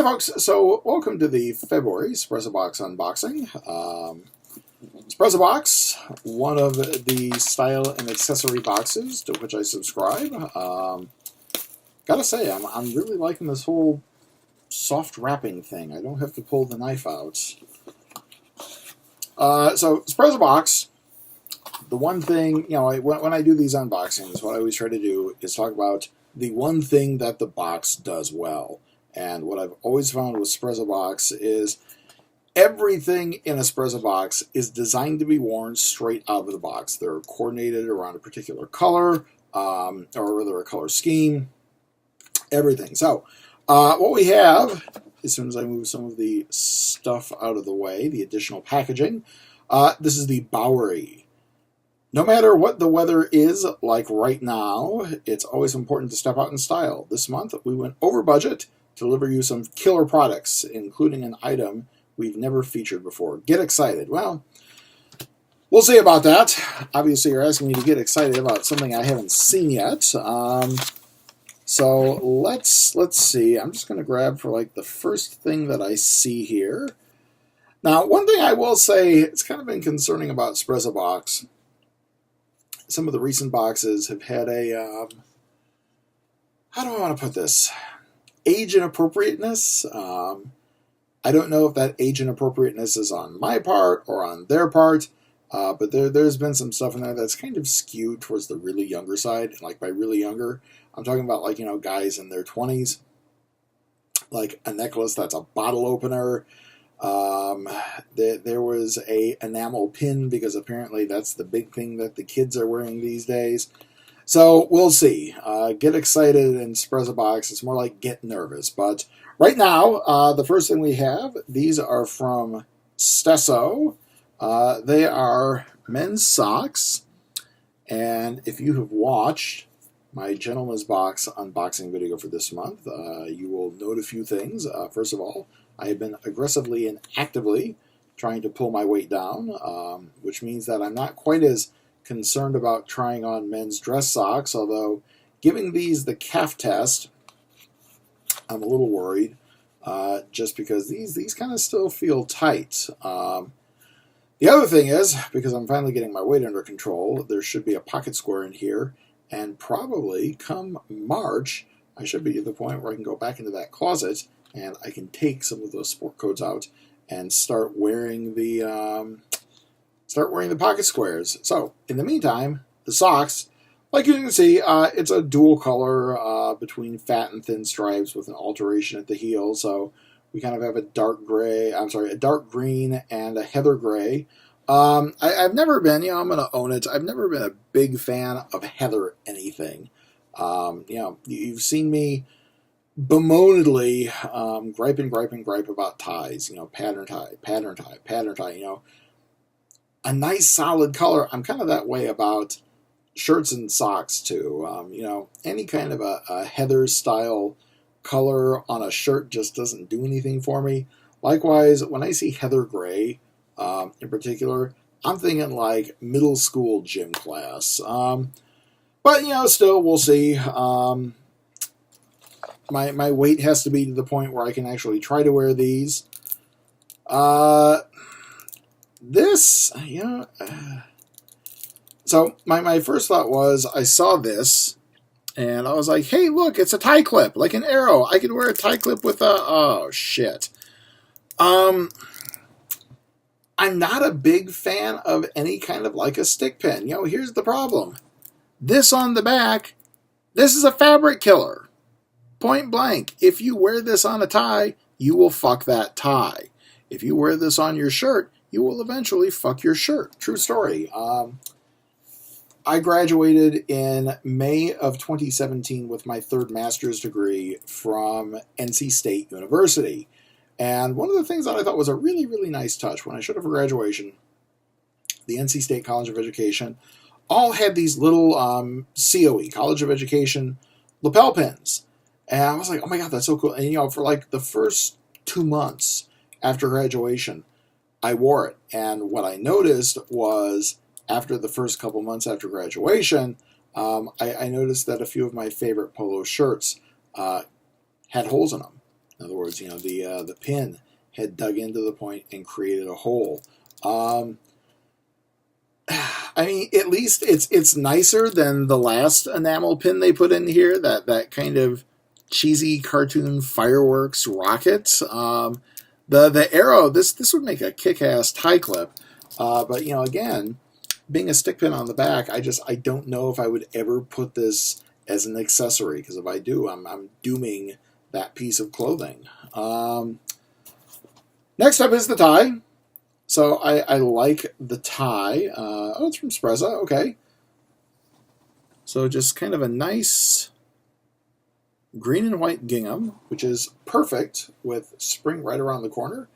folks, so welcome to the February Sprezzabox unboxing. Sprezzabox, one of the style and accessory boxes to which I subscribe. Gotta say, I'm really liking this whole soft wrapping thing. I don't have to pull the knife out. So Sprezzabox, the one thing, when I do these unboxings, what I always try to do is talk about the one thing that the box does well. And what I've always found with Sprezzabox is everything in a Sprezzabox is designed to be worn straight out of the box. They're coordinated around a particular color, or rather a color scheme, everything. So what we have, as soon as I move some of the stuff out of the way, the additional packaging, this is the Bowery. No matter what the weather is like right now, it's always important to step out in style. This month we went over budget to deliver you some killer products, including an item we've never featured before. Get excited. Well, we'll see about that. Obviously, you're asking me to get excited about something I haven't seen yet. So let's see. I'm just going to grab for like the first thing that I see here. Now, one thing I will say, it's kind of been concerning about Sprezzabox. Some of the recent boxes have had a, how do I want to put this? Age inappropriateness. I don't know if that age inappropriateness is on my part or on their part, but there's been some stuff in there that's kind of skewed towards the really younger side. And like by really younger, I'm talking about like, guys in their 20s, like a necklace that's a bottle opener. There was a enamel pin because apparently that's the big thing that the kids are wearing these days. So we'll see. Get excited in Sprezzabox. It's more like get nervous. But right now, the first thing we have, these are from Stesso. They are men's socks. And if you have watched my Gentleman's Box unboxing video for this month, you will note a few things. First of all, I have been aggressively and actively trying to pull my weight down, which means that I'm not quite as concerned about trying on men's dress socks, although giving these the calf test, I'm a little worried, just because these kind of still feel tight. The other thing is, because I'm finally getting my weight under control, there should be a pocket square in here, and probably come March, I should be at the point where I can go back into that closet and I can take some of those sport coats out and start wearing the pocket squares. So, in the meantime, the socks, like you can see, it's a dual color between fat and thin stripes with an alteration at the heel. So, we kind of have a dark green and a heather gray. I've never been, I'm going to own it, I've never been a big fan of heather anything. You've seen me bemoanedly gripe about ties, pattern tie, a nice solid color. I'm kind of that way about shirts and socks too. Any kind of a heather style color on a shirt just doesn't do anything for me. Likewise, when I see heather gray in particular, I'm thinking like middle school gym class. But still we'll see. My weight has to be to the point where I can actually try to wear these. So my first thought was, I saw this, and I was like, hey, look, it's a tie clip, like an arrow. I could wear a tie clip with a, oh, shit. I'm not a big fan of any kind of like a stick pin. Here's the problem. This on the back, this is a fabric killer. Point blank. If you wear this on a tie, you will fuck that tie. If you wear this on your shirt, you will eventually fuck your shirt. True story. I graduated in May of 2017 with my third master's degree from NC State University. And one of the things that I thought was a really, really nice touch when I showed up for graduation, the NC State College of Education all had these little COE, College of Education, lapel pins. And I was like, oh my God, that's so cool. And, for like the first 2 months after graduation, I wore it. And what I noticed was after the first couple months after graduation, I noticed that a few of my favorite polo shirts had holes in them. In other words, the pin had dug into the point and created a hole. I mean, at least it's nicer than the last enamel pin they put in here. That kind of cheesy cartoon fireworks rocket. The arrow. This would make a kick-ass tie clip. But again, being a stick pin on the back, I don't know if I would ever put this as an accessory, because if I do, I'm dooming that piece of clothing. Next up is the tie. So I like the tie. Oh, it's from Sprezza. Okay. So just kind of a nice green and white gingham, which is perfect with spring right around the corner.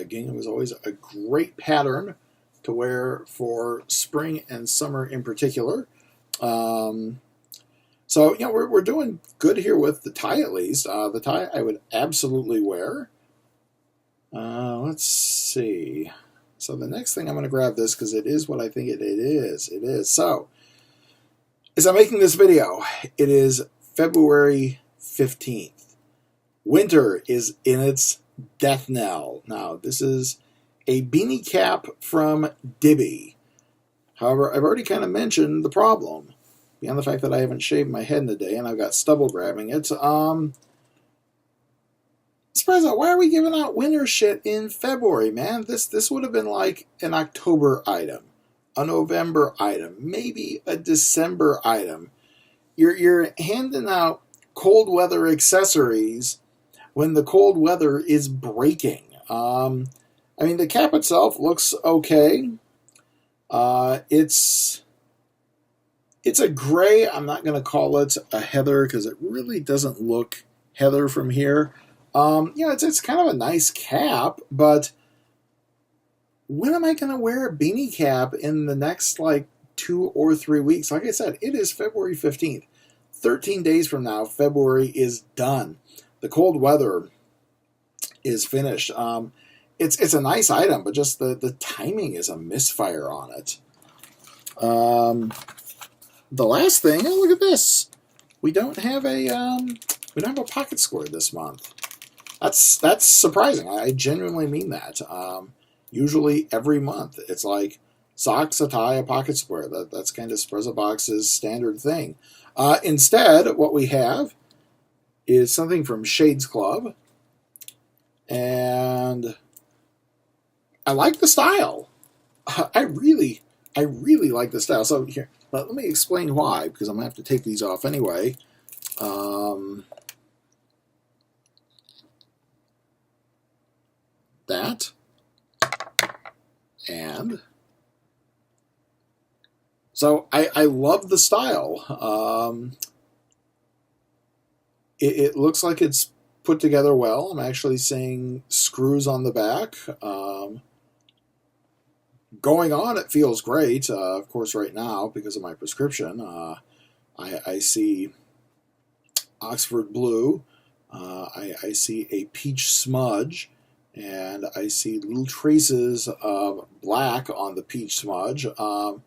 Gingham is always a great pattern to wear for spring and summer in particular. So we're doing good here with the tie, at least. The tie I would absolutely wear. Let's see. So the next thing I'm going to grab this because it is what I think it is. It is. So, as I'm making this video, it is February 15th. Winter is in its death knell. Now, this is a beanie cap from Dibby. However, I've already kind of mentioned the problem. Beyond the fact that I haven't shaved my head in a day and I've got stubble grabbing it. Sprezza, why are we giving out winter shit in February, man? This would have been like an October item, a November item, maybe a December item. You're handing out cold weather accessories when the cold weather is breaking. I mean, the cap itself looks okay. It's a gray. I'm not going to call it a heather because it really doesn't look heather from here. It's kind of a nice cap, but when am I going to wear a beanie cap in the next, 2 or 3 weeks? Like I said, it is February 15th. 13 days from now, February is done. The cold weather is finished. It's a nice item, but just the timing is a misfire on it. The last thing, look at this. We don't have a pocket square this month. That's surprising. I genuinely mean that. Usually every month it's like socks, a tie, a pocket square. That's kind of Sprezzabox's standard thing. Instead, what we have is something from Shades Club, and I like the style. I really like the style. So here, let me explain why, because I'm gonna have to take these off anyway. That and so I love the style. It looks like it's put together well. I'm actually seeing screws on the back. Going on, it feels great. Of course, right now, because of my prescription, I see Oxford blue. I see a peach smudge. And I see little traces of black on the peach smudge. I'm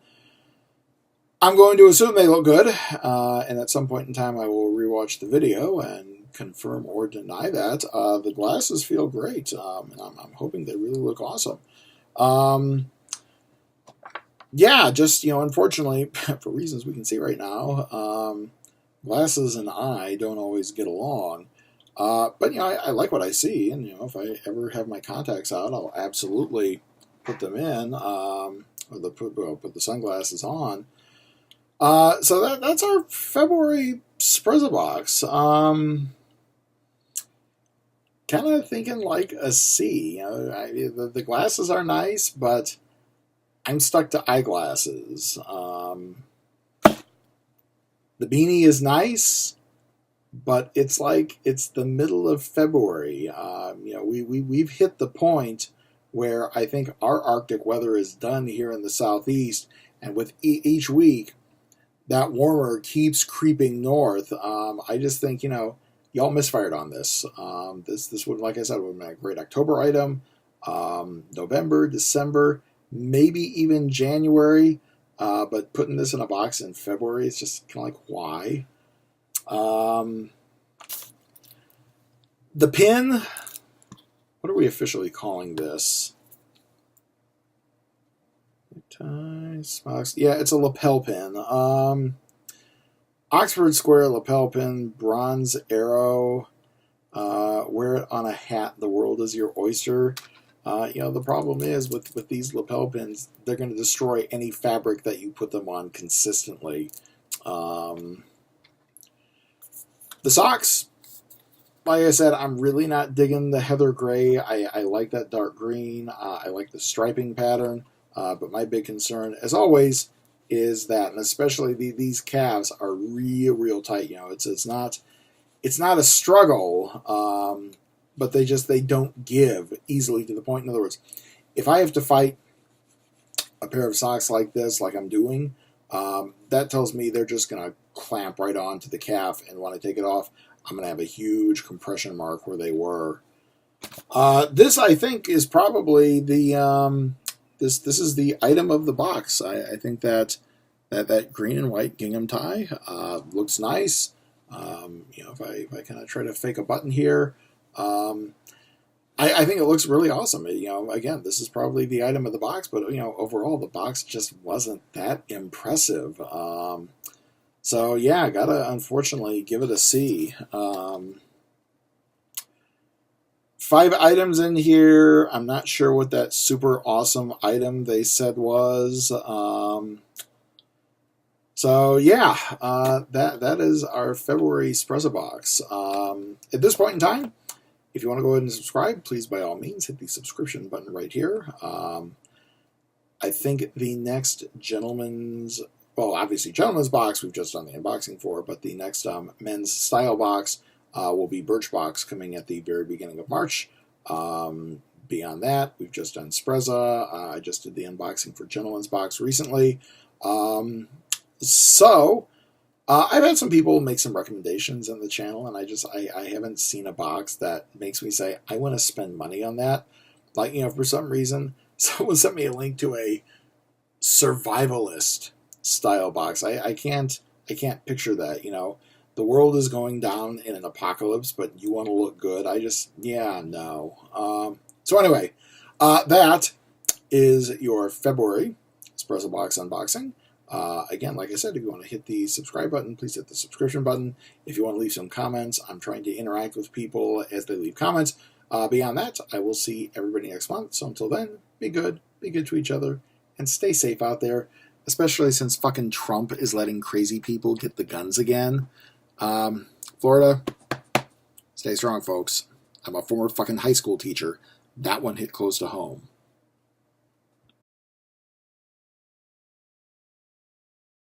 going to assume they look good, and at some point in time I will rewatch the video and confirm or deny that. The glasses feel great, and I'm hoping they really look awesome. Unfortunately, for reasons we can see right now, glasses and I don't always get along. But I like what I see, and if I ever have my contacts out, I'll absolutely put them in, put the sunglasses on. So that's our February Sprezzabox. Kind of thinking like a C. The glasses are nice, but I'm stuck to eyeglasses. The beanie is nice. But it's the middle of February. We've hit the point where I think our Arctic weather is done here in the Southeast, and with each week, that warmer keeps creeping north. I just think y'all misfired on this. This would, like I said, would be a great October item. November, December, maybe even January. But putting this in a box in February, it's just kind of like why. The pin, what are we officially calling this? Yeah, it's a lapel pin. Oxford Square lapel pin, bronze arrow. Wear it on a hat. The world is your oyster. The problem is with these lapel pins, they're going to destroy any fabric that you put them on consistently. The socks, like I said, I'm really not digging the heather gray. I like that dark green. I like the striping pattern. But my big concern, as always, is that, and especially these calves are real tight. It's not a struggle, but they don't give easily to the point. In other words, if I have to fight a pair of socks like this, like I'm doing, that tells me they're just going to clamp right onto the calf, and when I take it off, I'm going to have a huge compression mark where they were. This, I think, is probably the this is the item of the box. I think that green and white gingham tie looks nice. If I kind of try to fake a button here, I think it looks really awesome. Again, this is probably the item of the box, but overall the box just wasn't that impressive. So yeah, I gotta unfortunately give it a C. 5 items in here. I'm not sure what that super awesome item they said was. So yeah, that is our February Sprezzabox. At this point in time, if you want to go ahead and subscribe, please by all means hit the subscription button right here. I think the next gentleman's box we've just done the unboxing for, but the next men's style box will be Birchbox coming at the very beginning of March. Beyond that, we've just done Sprezza. I just did the unboxing for gentleman's box recently. So, I've had some people make some recommendations on the channel, and I haven't seen a box that makes me say, I want to spend money on that. Like, for some reason, someone sent me a link to a survivalist style box. I can't picture that, The world is going down in an apocalypse, but you want to look good. No. So anyway, that is your February Sprezzabox unboxing. Again, like I said, if you want to hit the subscribe button, please hit the subscription button. If you want to leave some comments, I'm trying to interact with people as they leave comments. Beyond that, I will see everybody next month. So until then, be good to each other, and stay safe out there, especially since fucking Trump is letting crazy people get the guns again. Florida, stay strong, folks. I'm a former fucking high school teacher. That one hit close to home.